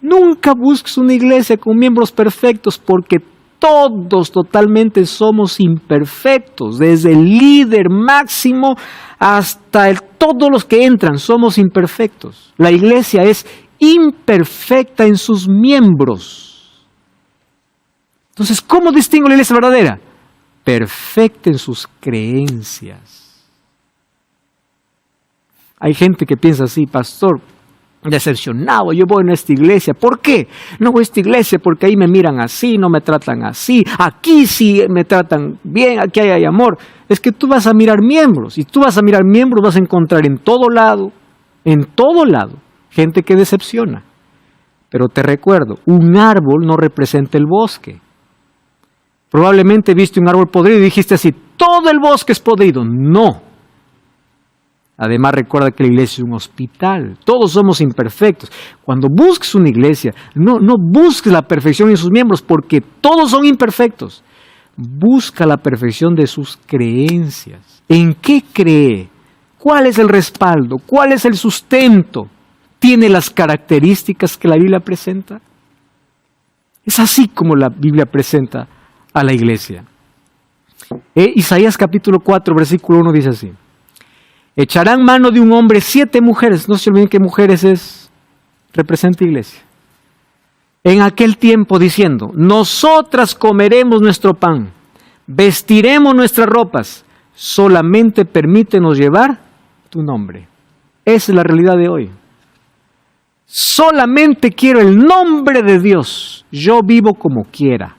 nunca busques una iglesia con miembros perfectos, porque todos totalmente somos imperfectos, desde el líder máximo hasta todos los que entran somos imperfectos. La iglesia es imperfecta en sus miembros. Entonces, ¿cómo distingo la iglesia verdadera? Perfecta en sus creencias. Hay gente que piensa así, pastor, decepcionado, yo voy a esta iglesia. ¿Por qué? No voy a esta iglesia porque ahí me miran así, no me tratan así. Aquí sí me tratan bien, aquí hay amor. Es que tú vas a mirar miembros, y tú vas a mirar miembros, vas a encontrar en todo lado, gente que decepciona. Pero te recuerdo, un árbol no representa el bosque. Probablemente viste un árbol podrido y dijiste así, todo el bosque es podrido. No. Además recuerda que la iglesia es un hospital, todos somos imperfectos. Cuando busques una iglesia, no busques la perfección en sus miembros, porque todos son imperfectos. Busca la perfección de sus creencias. ¿En qué cree? ¿Cuál es el respaldo? ¿Cuál es el sustento? ¿Tiene las características que la Biblia presenta? Es así como la Biblia presenta a la iglesia. Isaías capítulo 4, versículo 1 dice así. Echarán mano de un hombre 7 mujeres. No se olviden que mujeres representa iglesia. En aquel tiempo diciendo, nosotras comeremos nuestro pan, vestiremos nuestras ropas, solamente permítenos llevar tu nombre. Esa es la realidad de hoy. Solamente quiero el nombre de Dios. Yo vivo como quiera.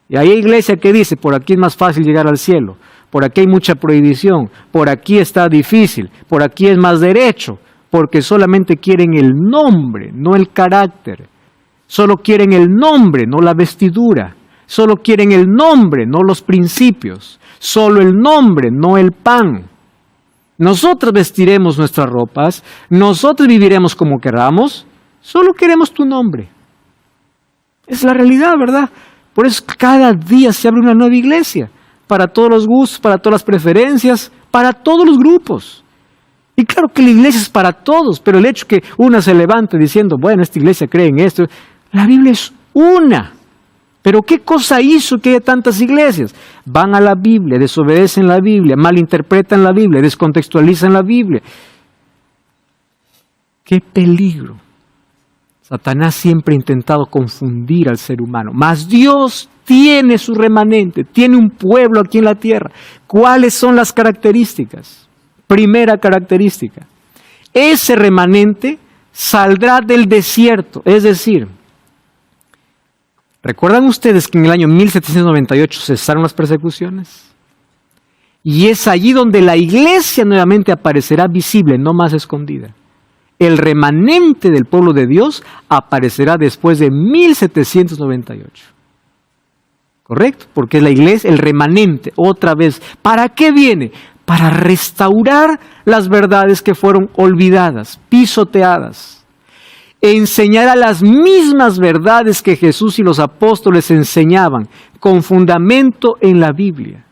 Y hay iglesia que dice, por aquí es más fácil llegar al cielo. Por aquí hay mucha prohibición, por aquí está difícil, por aquí es más derecho, porque solamente quieren el nombre, no el carácter. Solo quieren el nombre, no la vestidura. Solo quieren el nombre, no los principios. Solo el nombre, no el pan. Nosotros vestiremos nuestras ropas, nosotros viviremos como queramos, solo queremos tu nombre. Es la realidad, ¿verdad? Por eso cada día se abre una nueva iglesia. Para todos los gustos, para todas las preferencias, para todos los grupos. Y claro que la iglesia es para todos, pero el hecho que una se levante diciendo, bueno, esta iglesia cree en esto, la Biblia es una. Pero ¿qué cosa hizo que haya tantas iglesias? Van a la Biblia, desobedecen la Biblia, malinterpretan la Biblia, descontextualizan la Biblia. ¡Qué peligro! Satanás siempre ha intentado confundir al ser humano, mas Dios tiene su remanente, tiene un pueblo aquí en la tierra. ¿Cuáles son las características? Primera característica, ese remanente saldrá del desierto, es decir, ¿recuerdan ustedes que en el año 1798 cesaron las persecuciones? Y es allí donde la iglesia nuevamente aparecerá visible, no más escondida. El remanente del pueblo de Dios aparecerá después de 1798. ¿Correcto? Porque es la iglesia, el remanente, otra vez. ¿Para qué viene? Para restaurar las verdades que fueron olvidadas, pisoteadas. Enseñará las mismas verdades que Jesús y los apóstoles enseñaban, con fundamento en la Biblia.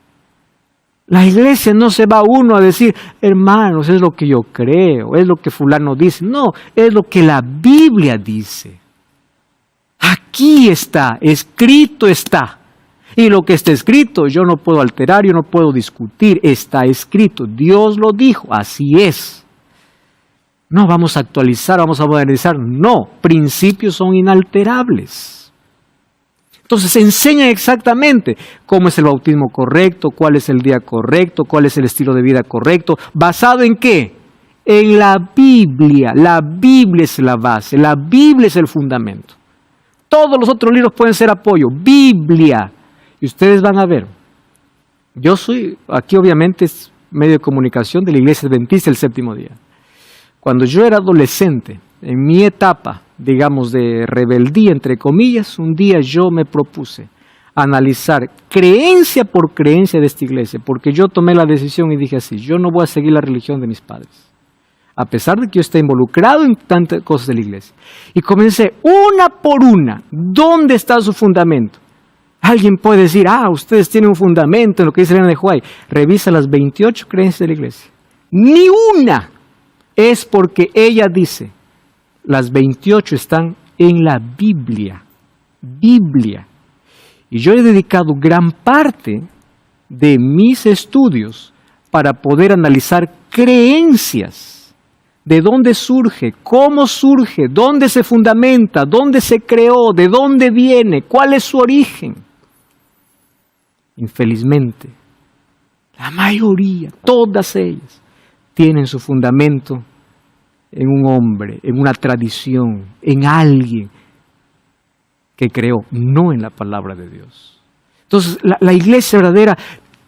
La iglesia no se va uno a decir, hermanos, es lo que yo creo, es lo que fulano dice. No, es lo que la Biblia dice. Aquí está, escrito está. Y lo que está escrito yo no puedo alterar, yo no puedo discutir, está escrito. Dios lo dijo, así es. No vamos a actualizar, vamos a modernizar. No, principios son inalterables. Entonces enseña exactamente cómo es el bautismo correcto, cuál es el día correcto, cuál es el estilo de vida correcto. ¿Basado en qué? En la Biblia. La Biblia es la base, la Biblia es el fundamento. Todos los otros libros pueden ser apoyo. Biblia. Y ustedes van a ver. Yo soy, aquí obviamente es medio de comunicación de la Iglesia Adventista del Séptimo Día. Cuando yo era adolescente, en mi etapa, digamos, de rebeldía, entre comillas, un día yo me propuse analizar creencia por creencia de esta iglesia, porque yo tomé la decisión y dije así, yo no voy a seguir la religión de mis padres, a pesar de que yo esté involucrado en tantas cosas de la iglesia. Y comencé una por una, ¿dónde está su fundamento? Alguien puede decir, ustedes tienen un fundamento en lo que dice Elena de White. Revisa las 28 creencias de la iglesia. Ni una es porque ella dice, las 28 están en la Biblia. Biblia. Y yo he dedicado gran parte de mis estudios para poder analizar creencias. ¿De dónde surge? ¿Cómo surge? ¿Dónde se fundamenta? ¿Dónde se creó? ¿De dónde viene? ¿Cuál es su origen? Infelizmente, la mayoría, todas ellas, tienen su fundamento en un hombre, en una tradición, en alguien que creó, no en la palabra de Dios. Entonces, la iglesia verdadera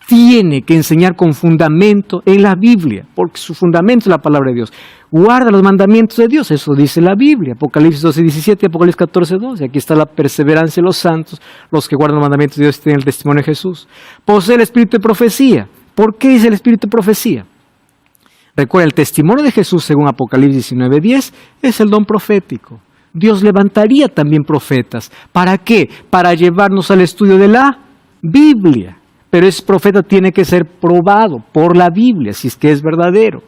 tiene que enseñar con fundamento en la Biblia, porque su fundamento es la palabra de Dios. Guarda los mandamientos de Dios, eso dice la Biblia, Apocalipsis 12:17, Apocalipsis 14:12. Aquí está la perseverancia de los santos, los que guardan los mandamientos de Dios y tienen el testimonio de Jesús. Posee el espíritu de profecía. ¿Por qué dice el espíritu de profecía? Recuerda, el testimonio de Jesús, según Apocalipsis 19:10, es el don profético. Dios levantaría también profetas. ¿Para qué? Para llevarnos al estudio de la Biblia. Pero ese profeta tiene que ser probado por la Biblia, si es que es verdadero.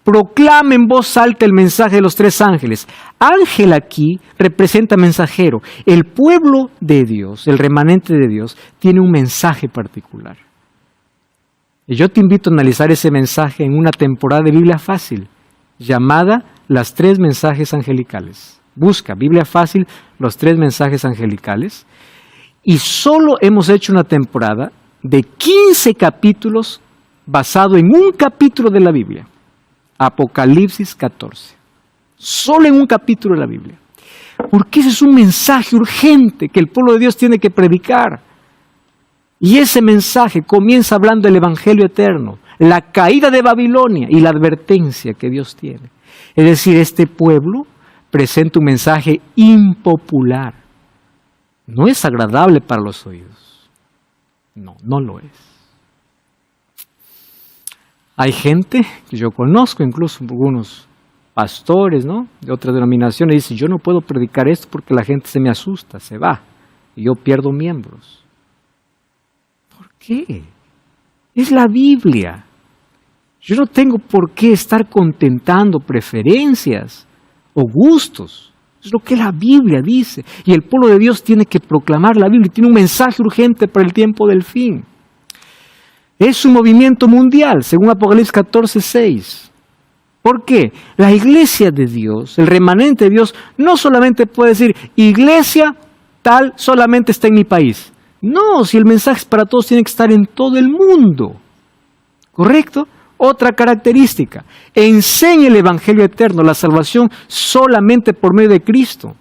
Proclama en voz alta el mensaje de los tres ángeles. Ángel aquí representa mensajero. El pueblo de Dios, el remanente de Dios, tiene un mensaje particular. Y yo te invito a analizar ese mensaje en una temporada de Biblia Fácil, llamada Las Tres Mensajes Angelicales. Busca Biblia Fácil, los tres mensajes angelicales. Y solo hemos hecho una temporada de 15 capítulos basado en un capítulo de la Biblia. Apocalipsis 14. Solo en un capítulo de la Biblia. Porque ese es un mensaje urgente que el pueblo de Dios tiene que predicar. Y ese mensaje comienza hablando del Evangelio eterno, la caída de Babilonia y la advertencia que Dios tiene. Es decir, este pueblo presenta un mensaje impopular. No es agradable para los oídos. No, no lo es. Hay gente que yo conozco, incluso algunos pastores, ¿no?, de otras denominaciones, dicen, yo no puedo predicar esto porque la gente se me asusta, se va, y yo pierdo miembros. ¿Por qué? Es la Biblia. Yo no tengo por qué estar contentando preferencias o gustos. Es lo que la Biblia dice. Y el pueblo de Dios tiene que proclamar la Biblia. Tiene un mensaje urgente para el tiempo del fin. Es un movimiento mundial, según Apocalipsis 14:6. ¿Por qué? La iglesia de Dios, el remanente de Dios, no solamente puede decir, iglesia tal solamente está en mi país. No, si el mensaje es para todos, tiene que estar en todo el mundo. ¿Correcto? Otra característica, enseña el Evangelio eterno, la salvación solamente por medio de Cristo.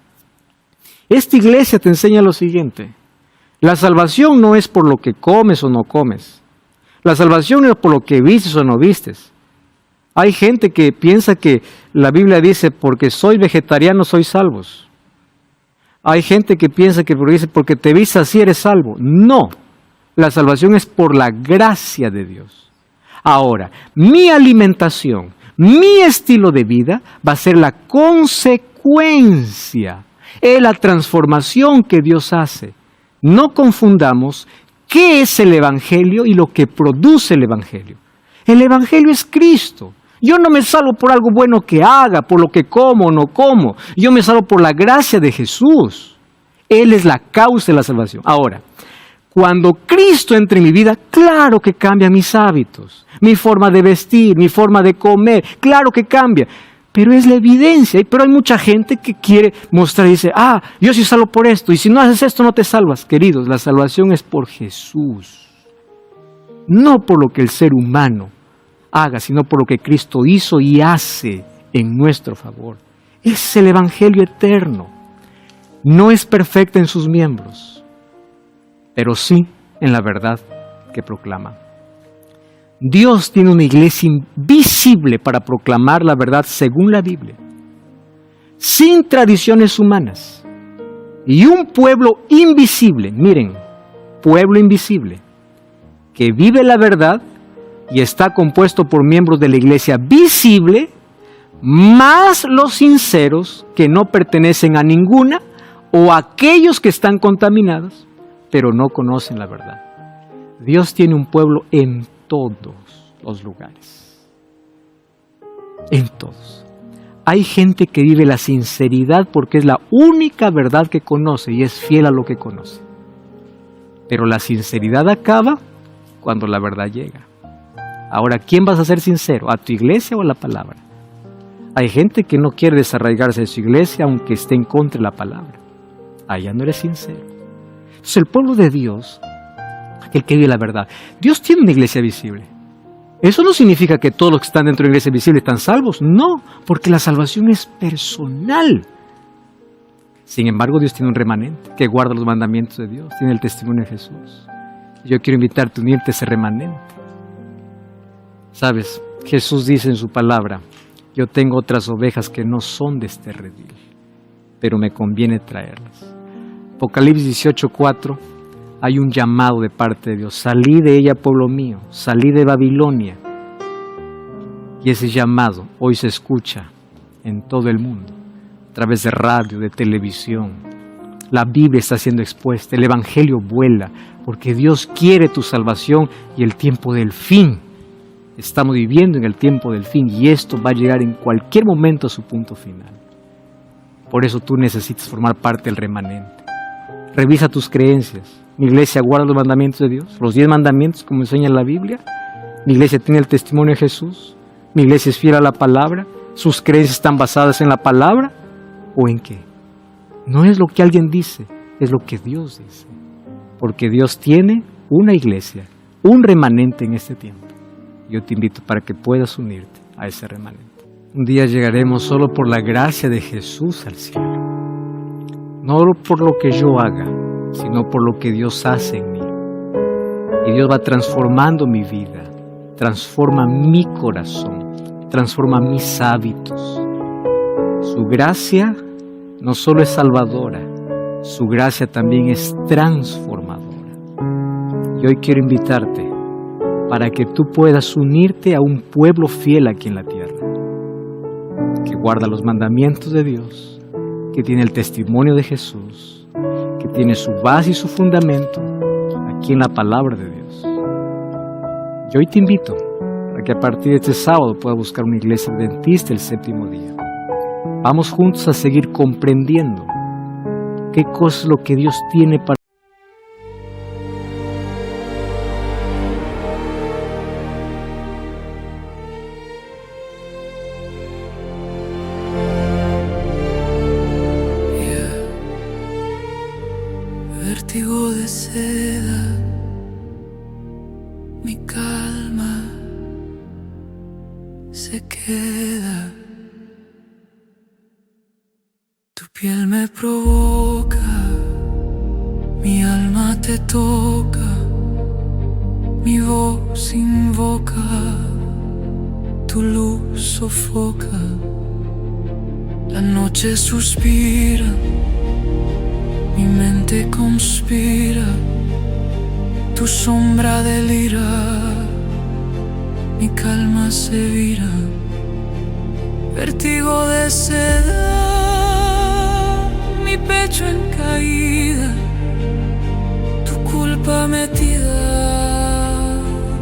Esta iglesia te enseña lo siguiente, la salvación no es por lo que comes o no comes, la salvación no es por lo que vistes o no vistes. Hay gente que piensa que la Biblia dice, porque soy vegetariano soy salvos. Hay gente que piensa que porque te viste así eres salvo. No, la salvación es por la gracia de Dios. Ahora, mi alimentación, mi estilo de vida va a ser la consecuencia, es la transformación que Dios hace. No confundamos qué es el Evangelio y lo que produce el Evangelio. El Evangelio es Cristo. Yo no me salvo por algo bueno que haga, por lo que como o no como. Yo me salvo por la gracia de Jesús. Él es la causa de la salvación. Ahora, cuando Cristo entra en mi vida, claro que cambia mis hábitos, mi forma de vestir, mi forma de comer, claro que cambia. Pero es la evidencia. Pero hay mucha gente que quiere mostrar y dice, yo sí salvo por esto. Y si no haces esto, no te salvas. Queridos, la salvación es por Jesús. No por lo que el ser humano haga, sino por lo que Cristo hizo y hace en nuestro favor. Es el Evangelio eterno. No es perfecta en sus miembros, pero sí en la verdad que proclama. Dios tiene una iglesia invisible para proclamar la verdad según la Biblia, sin tradiciones humanas, y un pueblo invisible, miren, pueblo invisible, que vive la verdad y está compuesto por miembros de la iglesia visible, más los sinceros que no pertenecen a ninguna, o aquellos que están contaminados, pero no conocen la verdad. Dios tiene un pueblo en todos los lugares. En todos. Hay gente que vive la sinceridad porque es la única verdad que conoce y es fiel a lo que conoce. Pero la sinceridad acaba cuando la verdad llega. Ahora, ¿quién vas a ser sincero? ¿A tu iglesia o a la palabra? Hay gente que no quiere desarraigarse de su iglesia aunque esté en contra de la palabra. Allá no eres sincero. Entonces el pueblo de Dios, aquel que vive la verdad, Dios tiene una iglesia visible. Eso no significa que todos los que están dentro de la iglesia visible están salvos. No, porque la salvación es personal. Sin embargo, Dios tiene un remanente que guarda los mandamientos de Dios, tiene el testimonio de Jesús. Yo quiero invitarte a unirte a ese remanente. Sabes, Jesús dice en su palabra, yo tengo otras ovejas que no son de este redil, pero me conviene traerlas. Apocalipsis 18:4, hay un llamado de parte de Dios. Salí de ella, pueblo mío, salí de Babilonia. Y ese llamado hoy se escucha en todo el mundo, a través de radio, de televisión. La Biblia está siendo expuesta, el Evangelio vuela, porque Dios quiere tu salvación y el tiempo del fin. Estamos viviendo en el tiempo del fin y esto va a llegar en cualquier momento a su punto final. Por eso tú necesitas formar parte del remanente. Revisa tus creencias. Mi iglesia guarda los mandamientos de Dios, los 10 mandamientos como enseña la Biblia. Mi iglesia tiene el testimonio de Jesús. Mi iglesia es fiel a la palabra. ¿Sus creencias están basadas en la palabra o en qué? No es lo que alguien dice, es lo que Dios dice. Porque Dios tiene una iglesia, un remanente en este tiempo. Yo te invito para que puedas unirte a ese remanente. Un día llegaremos solo por la gracia de Jesús al cielo. No por lo que yo haga, sino por lo que Dios hace en mí. Y Dios va transformando mi vida, transforma mi corazón, transforma mis hábitos. Su gracia no solo es salvadora, su gracia también es transformadora. Y hoy quiero invitarte para que tú puedas unirte a un pueblo fiel aquí en la tierra, que guarda los mandamientos de Dios, que tiene el testimonio de Jesús, que tiene su base y su fundamento aquí en la palabra de Dios. Yo hoy te invito para que a partir de este sábado puedas buscar una iglesia adventista el séptimo día. Vamos juntos a seguir comprendiendo qué cosa es lo que Dios tiene para vértigo de seda, mi calma se queda. Tu piel me provoca, mi alma te toca, mi voz invoca, tu luz sofoca, la noche suspira Mi mente conspira, tu sombra delira, mi calma se vira, vértigo de seda, mi pecho en caída, tu culpa metida,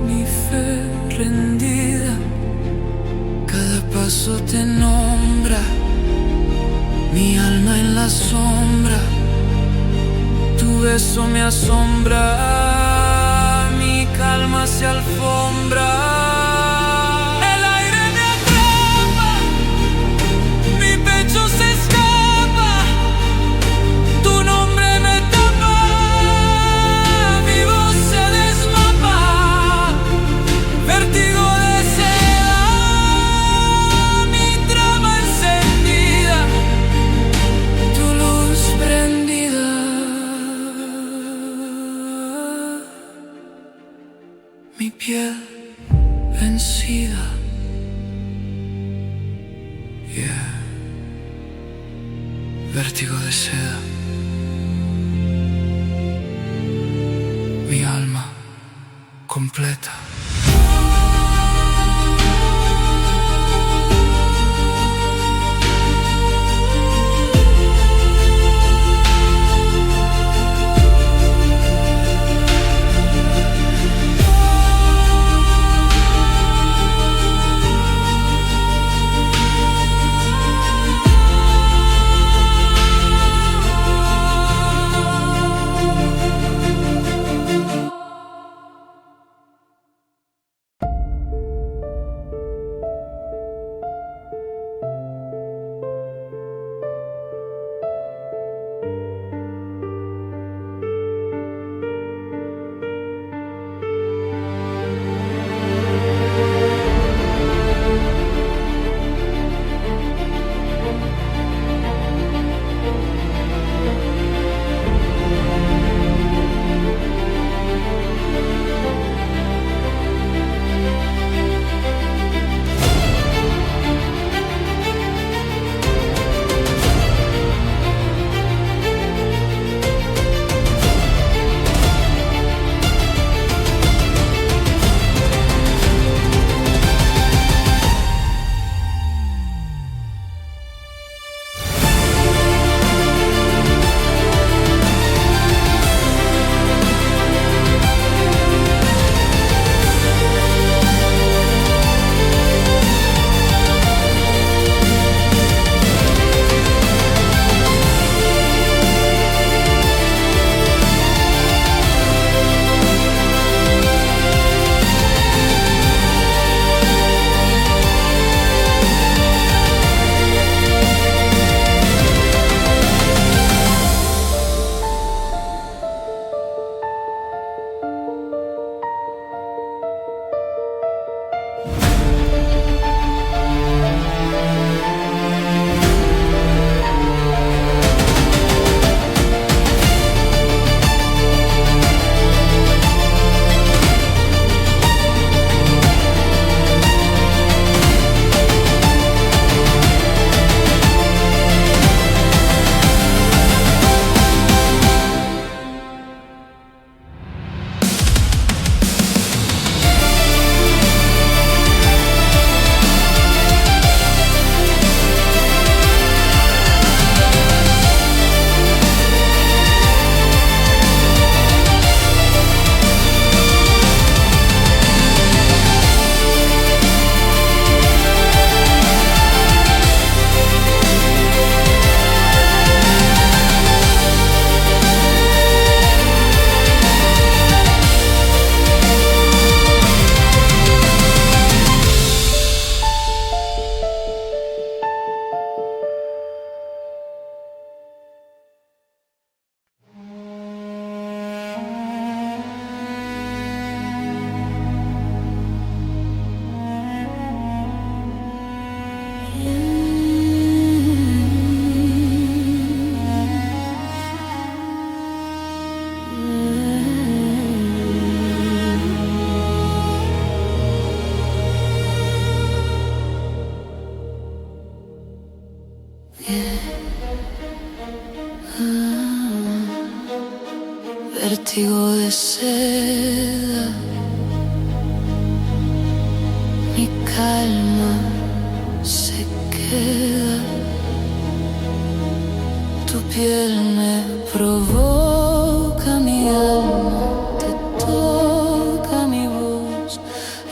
mi fe rendida. Cada paso te nombra, mi alma en la sombra, tu beso me asombra, mi calma se alfombra. El aire me atrapa, mi pecho se escapa, tu nombre me tapa, mi voz se desmapa, vértigo de seda, mi trama encendida, tu luz prendida. Mi piel vencida, yeah. Vértigo de seda, mi alma completa. vértigo de seda. Mi calma se queda. Tu piel me provoca, mi alma te toca, mi voz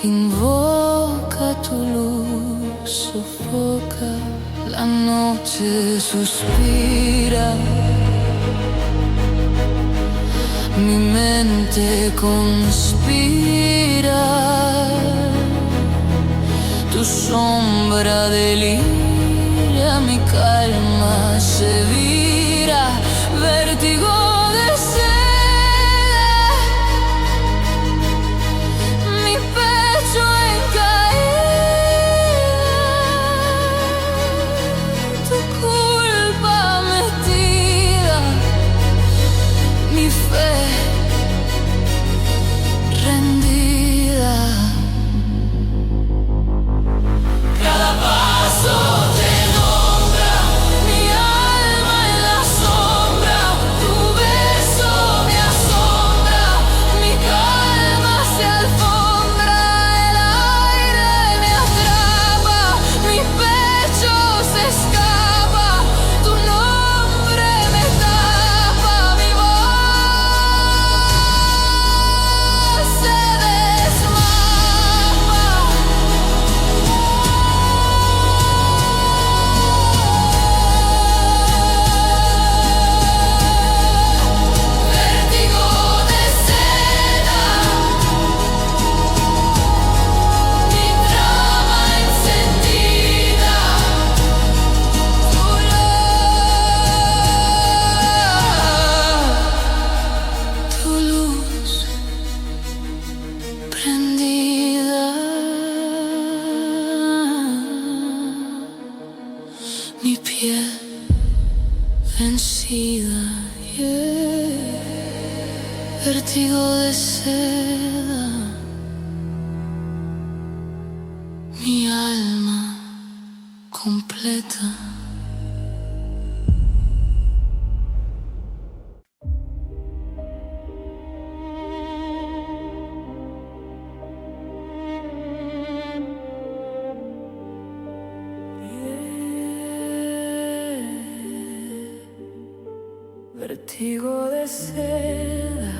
invoca tu luz, sofoca. La noche suspira, mi mente conspira. Tu sombra delira, mi calma se vira. Vértigo de seda, mi pecho en caída. Tu culpa metida, mi fe rendida. Cada paso te nombra, mi alma en la sombra. Tu beso me asombra, mi calma se alfombra. El aire me atrapa, mi pecho se escapa. Tu nombre me tapa, mi voz se desmapa. Vértigo de seda, mi trama encendida. Tu luz prendida. Mi piel vencida, yeah. Vértigo de seda, mi alma completa. Vértigo de seda,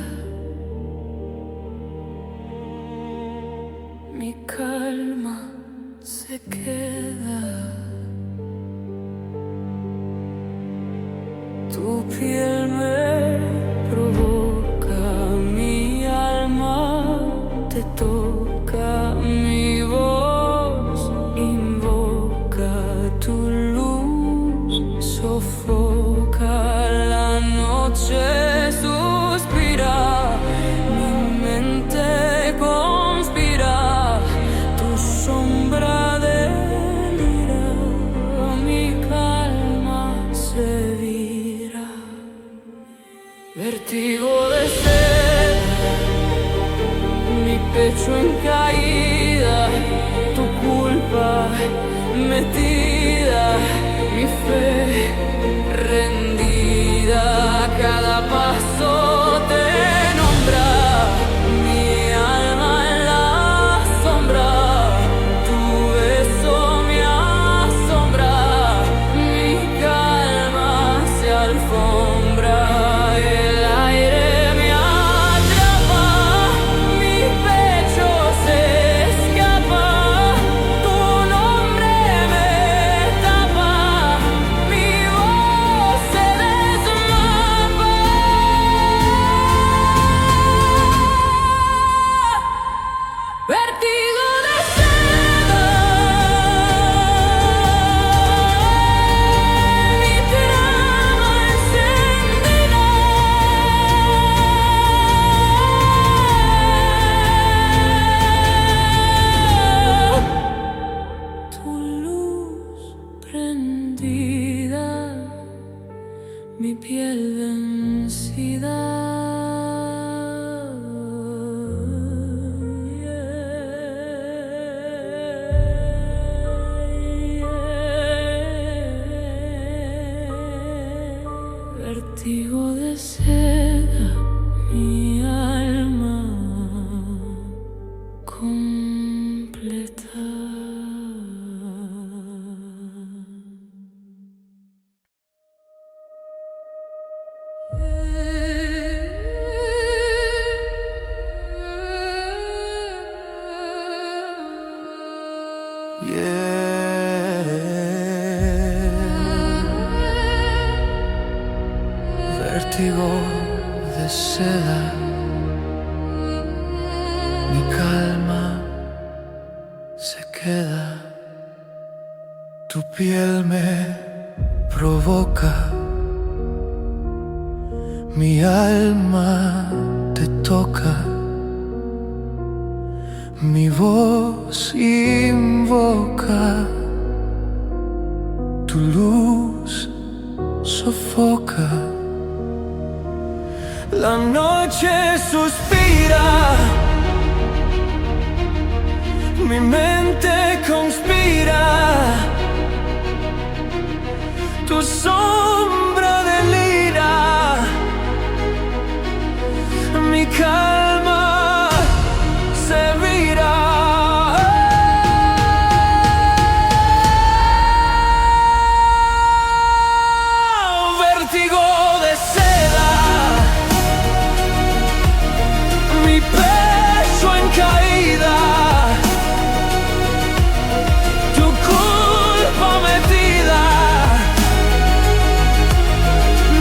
mi calma se queda. Tu piel me provoca, mi alma te toca, mi voz invoca tu luz, sofoca. La noche suspira, mi mente conspira. Tu sombra delira, mi calma se vira. Vértigo de seda, mi pecho en caída. Tu culpa metida, mi fe rendida. Cada paso te nombra, mi alma en la sombra. Tu beso me asombra, mi calma se alfombra. El aire me atrapa, mi pecho se Vértigo de seda, mi calma se queda. Tu piel me provoca, mi alma te toca, mi voz invoca, tu luz sofoca. La noche suspira, mi mente conspira, tu sombra delira, mi calma se vira. Vértigo de seda, mi pecho en caída, tu culpa metida,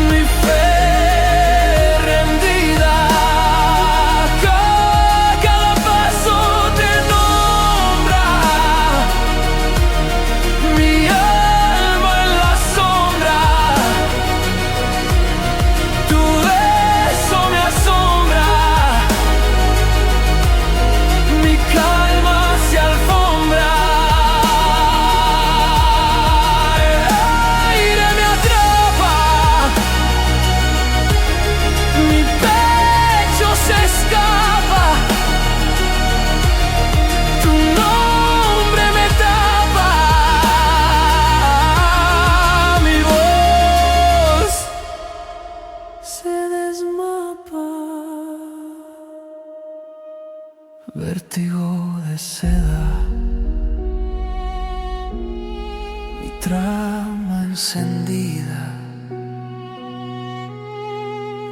mi fe rendida. Cada paso te nombra, mi alma en la sombra, tu beso me asombra, mi calma se alfombra. El aire me atrapa, mi pecho se escapa, tu nombre me tapa, mi voz se desmapa. Vértigo de seda, mi trama encendida,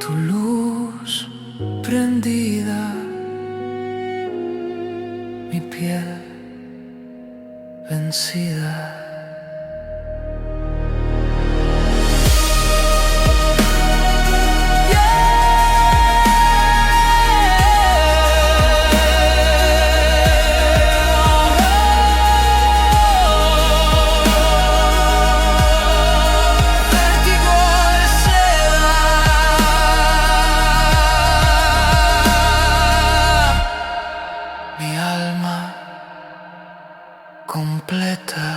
tu luz prendida, mi piel vencida. Vértigo de seda, mi alma completa.